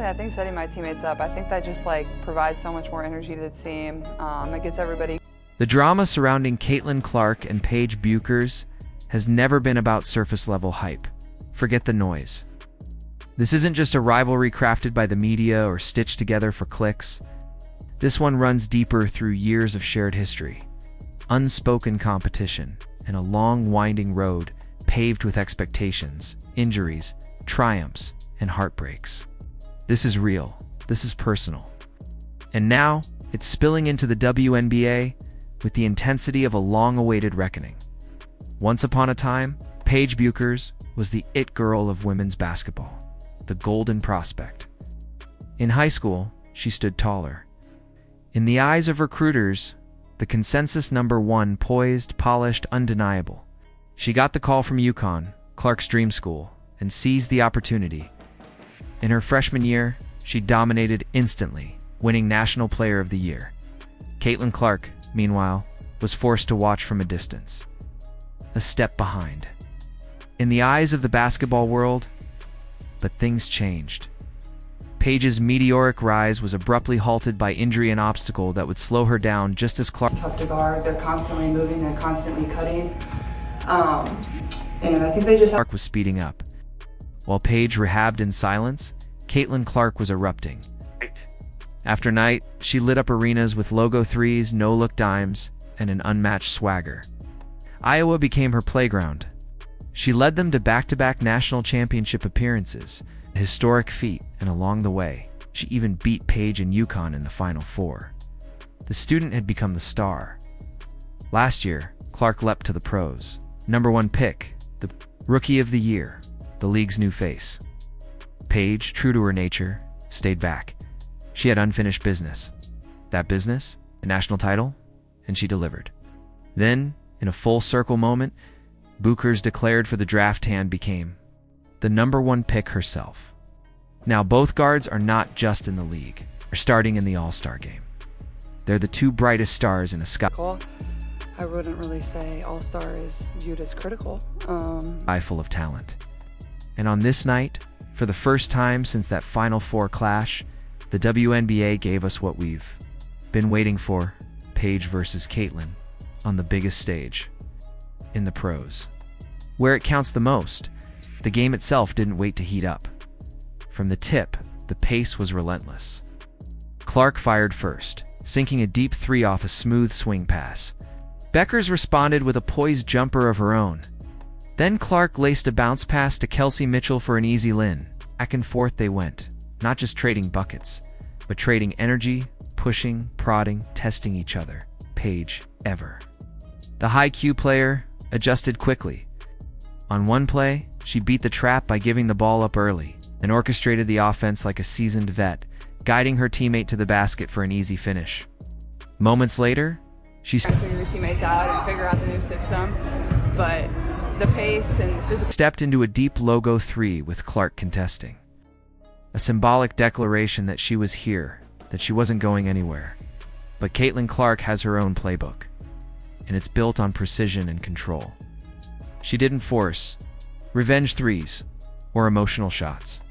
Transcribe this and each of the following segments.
I think setting my teammates up, I think that just provides so much more energy to the team. It gets everybody. The drama surrounding Caitlin Clark and Paige Bueckers has never been about surface-level hype. Forget the noise. This isn't just a rivalry crafted by the media or stitched together for clicks. This one runs deeper through years of shared history, unspoken competition, and a long, winding road paved with expectations, injuries, triumphs, and heartbreaks. This is real. This is personal. And now, it's spilling into the WNBA with the intensity of a long-awaited reckoning. Once upon a time, Paige Bueckers was the it girl of women's basketball, the golden prospect. In high school, she stood taller. In the eyes of recruiters, the consensus #1, poised, polished, undeniable. She got the call from UConn, Clark's dream school, and seized the opportunity. In her freshman year, she dominated instantly, winning National Player of the Year. Caitlin Clark, meanwhile, was forced to watch from a distance, a step behind. In the eyes of the basketball world, but things changed. Paige's meteoric rise was abruptly halted by injury and obstacle that would slow her down just as Clark... Tough to guard, they're constantly moving, they're constantly cutting. And I think they just... Clark was speeding up. While Paige rehabbed in silence, Caitlin Clark was erupting. After night, she lit up arenas with logo threes, no-look dimes, and an unmatched swagger. Iowa became her playground. She led them to back-to-back national championship appearances, a historic feat, and along the way, she even beat Paige and UConn in the Final Four. The student had become the star. Last year, Clark leapt to the pros. #1 pick, the Rookie of the Year, the league's new face. Paige, true to her nature, stayed back. She had unfinished business. That business? A national title? And she delivered. Then, in a full-circle moment, Bueckers declared for the draft and became the #1 pick herself. Now, both guards are not just in the league. They're starting in the All-Star game. They're the two brightest stars in a sky I wouldn't really say All-Star is viewed as critical. Full of talent. And on this night, for the first time since that Final Four clash, the WNBA gave us what we've been waiting for: Paige versus Caitlin on the biggest stage, in the pros. Where it counts the most, the game itself didn't wait to heat up. From the tip, the pace was relentless. Clark fired first, sinking a deep three off a smooth swing pass. Bueckers responded with a poised jumper of her own. Then Clark laced a bounce pass to Kelsey Mitchell for an easy lin. Back and forth they went, not just trading buckets, but trading energy, pushing, prodding, testing each other. Paige, ever the high-Q player, adjusted quickly. On one play, she beat the trap by giving the ball up early and orchestrated the offense like a seasoned vet, guiding her teammate to the basket for an easy finish. Moments later, she figure your teammates out and figure out the new system, but the pace and stepped into a deep logo three with Clark contesting. A symbolic declaration that she was here, that she wasn't going anywhere. But Caitlin Clark has her own playbook, and it's built on precision and control. She didn't force revenge threes or emotional shots.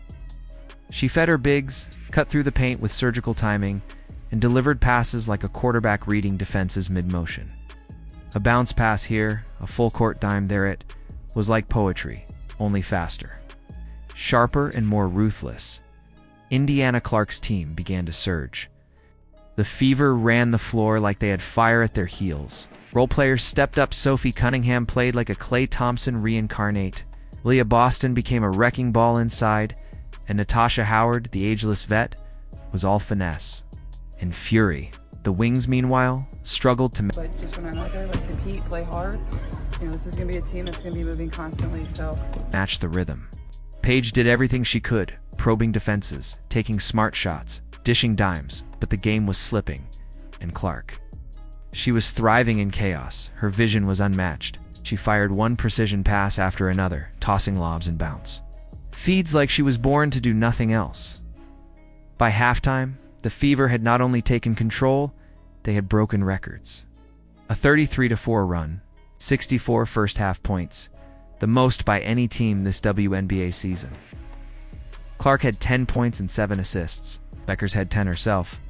She fed her bigs, cut through the paint with surgical timing, and delivered passes like a quarterback reading defenses mid-motion. A bounce pass here, a full-court dime there, it was like poetry, only faster. Sharper and more ruthless, Indiana Clark's team began to surge. The Fever ran the floor like they had fire at their heels. Role players stepped up. Sophie Cunningham played like a Klay Thompson reincarnate. Leah Boston became a wrecking ball inside, and Natasha Howard, the ageless vet, was all finesse and fury. The wings, meanwhile, struggled to but just when I'm out there, compete, play hard. This is going to be a team that's going to be moving constantly, so match the rhythm. Paige did everything she could, probing defenses, taking smart shots, dishing dimes, but the game was slipping, and Clark. She was thriving in chaos. Her vision was unmatched. She fired one precision pass after another, tossing lobs and bounce. Feeds like she was born to do nothing else. By halftime, the Fever had not only taken control, they had broken records. A 33-4 run, 64 first-half points, the most by any team this WNBA season. Clark had 10 points and 7 assists. Bueckers had 10 herself.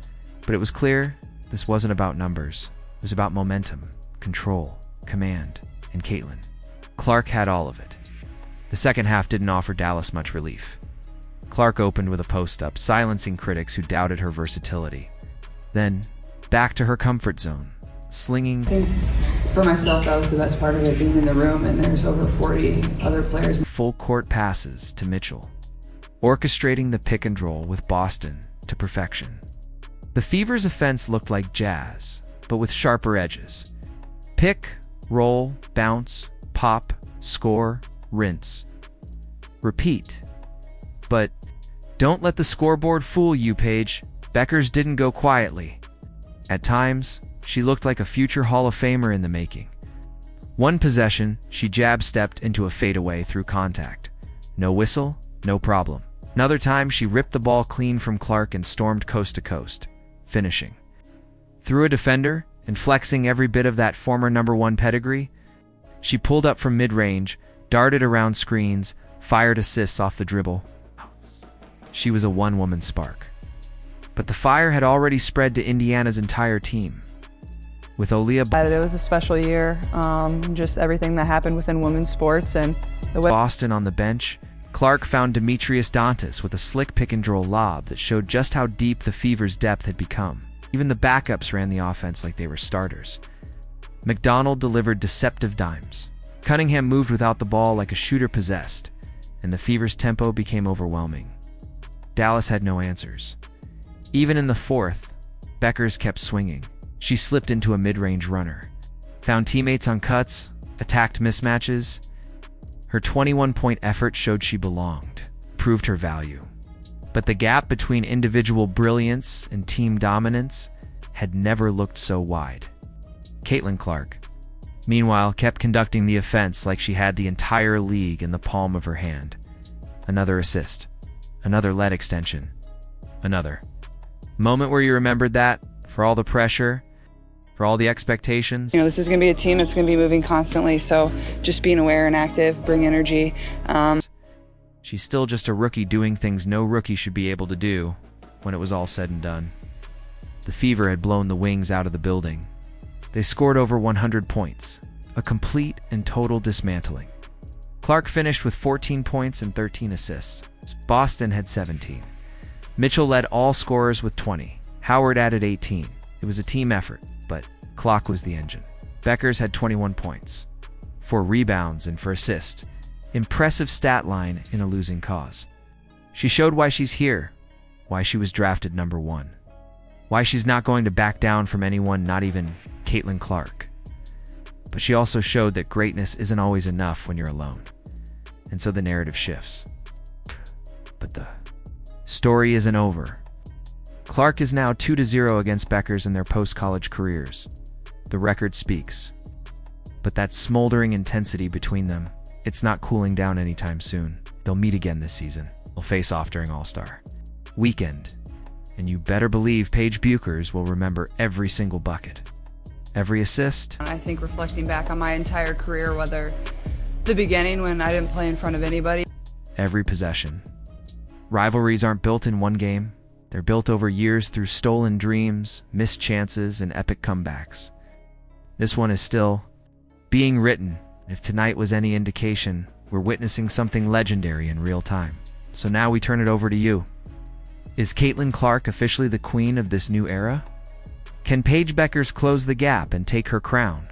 But it was clear this wasn't about numbers. It was about momentum, control, command, and Caitlin. Clark had all of it. The second half didn't offer Dallas much relief. Clark opened with a post-up, silencing critics who doubted her versatility. Then, back to her comfort zone, slinging. I think for myself, that was the best part of it, being in the room, and there's over 40 other players. Full court passes to Mitchell, orchestrating the pick and roll with Boston to perfection. The Fever's offense looked like jazz, but with sharper edges. Pick, roll, bounce, pop, score, rinse, repeat. But don't let the scoreboard fool you, Paige. Bueckers didn't go quietly. At times, she looked like a future Hall of Famer in the making. One possession, she jab-stepped into a fadeaway through contact. No whistle, no problem. Another time, she ripped the ball clean from Clark and stormed coast to coast, finishing. Through a defender and flexing every bit of that former #1 pedigree, she pulled up from mid-range, darted around screens, fired assists off the dribble. She was a one-woman spark. But the fire had already spread to Indiana's entire team. With Aaliyah, It was a special year, just everything that happened within women's sports and the way Boston on the bench, Clark found Demetrius Dantas with a slick pick-and-roll lob that showed just how deep the Fever's depth had become. Even the backups ran the offense like they were starters. McDonald delivered deceptive dimes. Cunningham moved without the ball like a shooter possessed, and the Fever's tempo became overwhelming. Dallas had no answers. Even in the fourth, Bueckers kept swinging. She slipped into a mid-range runner, found teammates on cuts, attacked mismatches. Her 21-point effort showed she belonged, proved her value. But the gap between individual brilliance and team dominance had never looked so wide. Caitlin Clark, meanwhile, kept conducting the offense like she had the entire league in the palm of her hand. Another assist, another lead extension, another. Moment where you remembered that, for all the pressure, for all the expectations. You know, this is going to be a team that's going to be moving constantly, so just being aware and active, bring energy. She's still just a rookie doing things no rookie should be able to do when it was all said and done. The Fever had blown the wings out of the building. They scored over 100 points, a complete and total dismantling. Clark finished with 14 points and 13 assists. Boston had 17. Mitchell led all scorers with 20. Howard added 18. It was a team effort, but Clark was the engine. Bueckers had 21 points, 4 rebounds, and 4 assists. Impressive stat line in a losing cause. She showed why she's here, why she was drafted #1, why she's not going to back down from anyone, not even Caitlin Clark. But she also showed that greatness isn't always enough when you're alone. And so the narrative shifts. But the story isn't over. Clark is now 2-0 against Bueckers in their post-college careers. The record speaks. But that smoldering intensity between them, it's not cooling down anytime soon. They'll meet again this season. They'll face off during All-Star Weekend. And you better believe Paige Bueckers will remember every single bucket, every assist. I think reflecting back on my entire career, whether the beginning when I didn't play in front of anybody, every possession. Rivalries aren't built in one game. They're built over years through stolen dreams, missed chances, and epic comebacks. This one is still being written. If tonight was any indication, we're witnessing something legendary in real time. So now we turn it over to you. Is Caitlin Clark officially the queen of this new era? Can Paige Bueckers close the gap and take her crown?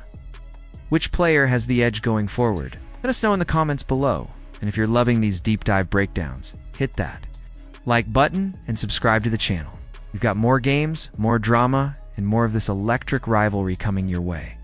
Which player has the edge going forward? Let us know in the comments below. And if you're loving these deep dive breakdowns, hit that like button and subscribe to the channel. We've got more games, more drama, and more of this electric rivalry coming your way.